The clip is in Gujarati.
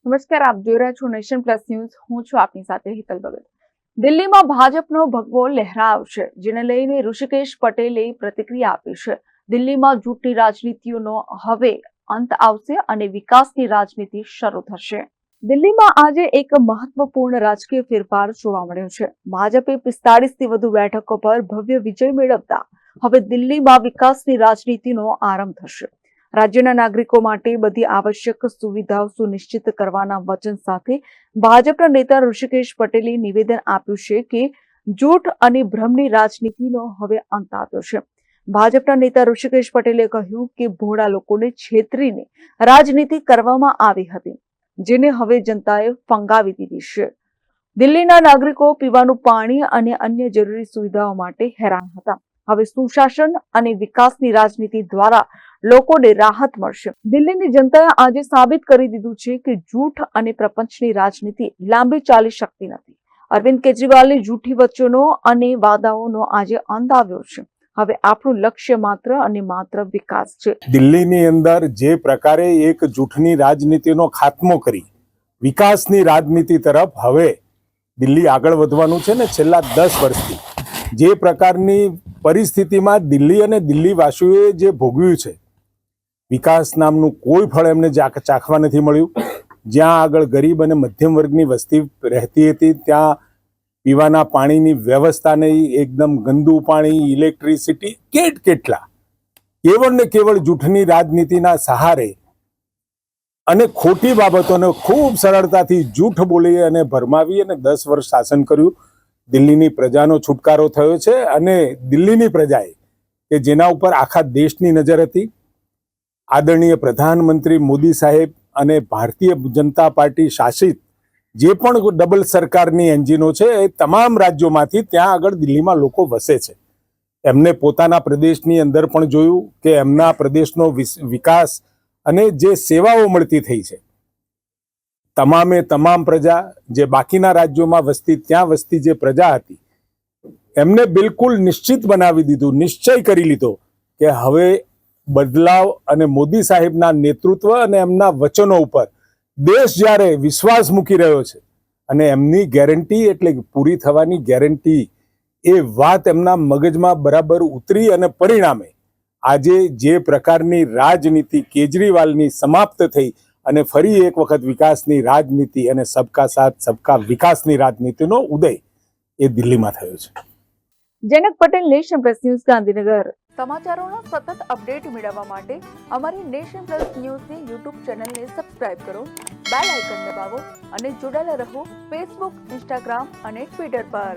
નમસ્કાર, આપ જોઈ રહ્યા છો નેશન પ્લસ ન્યૂઝ. હું છું આપની સાથે હિતલ ભગત. દિલ્હીમાં ભાજપનો ભગવો લહેરાવશે, જેને લઈને ઋષિકેશ પટેલે પ્રતિક્રિયા આપી છે. દિલ્હીમાં જૂઠની રાજનીતિનો હવે અંત આવશે અને વિકાસની રાજનીતિ શરૂ થશે. દિલ્હીમાં આજે એક મહત્વપૂર્ણ રાજકીય ફેરફાર જોવા મળ્યો છે. ભાજપે 45થી વધુ બેઠકો પર ભવ્ય વિજય મેળવતા હવે દિલ્હીમાં વિકાસની રાજનીતિનો આરંભ થશે. રાજ્યના નાગરિકો માટે બધી આવશ્યક સુવિધાઓ સુનિશ્ચિત કરવાના વચન સાથે ભાજપના નેતા ઋષિકેશ પટેલે નિવેદન આપ્યું છે કે જૂઠ અને ભ્રમની રાજનીતિનો હવે અંત આવ્યો છે. ભાજપના નેતા ઋષિકેશ પટેલે કહ્યું કે ભોળા લોકોને છેતરીને રાજનીતિ કરવામાં આવી હતી, જેને હવે જનતાએ ફંગાવી દીધી છે. દિલ્હીના નાગરિકો પીવાનું પાણી અને અન્ય જરૂરી સુવિધાઓ માટે હેરાન હતા. હવે સુશાસન અને વિકાસની રાજનીતિ દ્વારા લોકોને રાહત મળશે. દિલ્હીની જનતાએ આજે સાબિત કરી દીધું છે કે જૂઠ અને પ્રપંચની રાજનીતિ લાંબી ચાલી શકતી નથી. અરવિંદ કેજરીવાલની જૂઠી વચનો અને વાદાઓનો આજે અંત આવ્યો છે. હવે આપણું લક્ષ્ય માત્ર અને માત્ર વિકાસ છે. દિલ્હીની અંદર જે પ્રકારે એક જૂઠની રાજનીતિનો ખાત્મો કરી વિકાસની રાજનીતિ તરફ હવે દિલ્હી આગળ વધવાનું છે ને, છેલ્લા 10 વર્ષથી જે પ્રકારની પરિસ્થિતિમાં દિલ્હી અને દિલ્હીવાસીઓએ જે ભોગવ્યું છે, વિકાસ નામનું કોઈ ફળ એમને ચાખવા નથી મળ્યું. જ્યાં આગળ ગરીબ અને મધ્યમ વર્ગની વસ્તી રહેતી હતી, ત્યાં પીવાના પાણીની વ્યવસ્થા નહીં, એકદમ ગંદુ પાણી, ઇલેક્ટ્રિસિટી, કેટલા કેવળ ને કેવળ જૂઠની રાજનીતિના સહારે અને ખોટી બાબતોને ખૂબ સરળતાથી જૂઠ બોલી અને ભરમાવી અને 10 વર્ષ શાસન કર્યું. દિલ્હીની પ્રજાનો છુટકારો થયો છે અને દિલ્હીની પ્રજાએ કે જેના ઉપર આખા દેશની નજર હતી, આદરણીય પ્રધાનમંત્રી મોદી સાહેબ અને ભારતીય જનતા પાર્ટી શાસિત જે પણ ડબલ સરકારની એન્જિનો છે એ તમામ રાજ્યોમાંથી ત્યાં આગળ દિલ્હીમાં લોકો વસે છે. એમને પોતાના પ્રદેશની અંદર પણ જોયું કે એમના પ્રદેશનો વિકાસ અને જે સેવાઓ મળતી થઈ છે. તમામ પ્રજા જે બાકીના રાજ્યોમાં વસતી, ત્યાં વસતી જે પ્રજા હતી, એમને બિલકુલ નિશ્ચિત બનાવી દીધું, નિશ્ચય કરી લીધો કે હવે બદલાવ અને મોદી સાહેબના નેતૃત્વ અને એમના વચનો ઉપર દેશ જ્યારે વિશ્વાસ મૂકી રહ્યો છે અને એમની ગેરંટી એટલે પૂરી થવાની ગેરંટી, એ વાત એમના મગજમાં બરાબર ઉતરી અને પરિણામે આજે જે પ્રકારની રાજનીતિ કેજરીવાલની સમાપ્ત થઈ અને ફરી એક વખત વિકાસની રાજનીતિ અને સબકા સાથ સબકા વિકાસની રાજનીતિનો ઉદય એ દિલ્હીમાં થયો છે. Janak Patel, Nation Plus News, Gandhinagar. સમાચારોનો સતત અપડેટ મેળવવા માટે અમારી નેશન પ્લસ ન્યૂઝની યુટ્યુબ ચેનલને સબસ્ક્રાઇબ કરો, બેલ આઇકન દબાવો અને જોડાયેલા રહો ફેસબુક, ઇન્સ્ટાગ્રામ અને ટ્વિટર પર.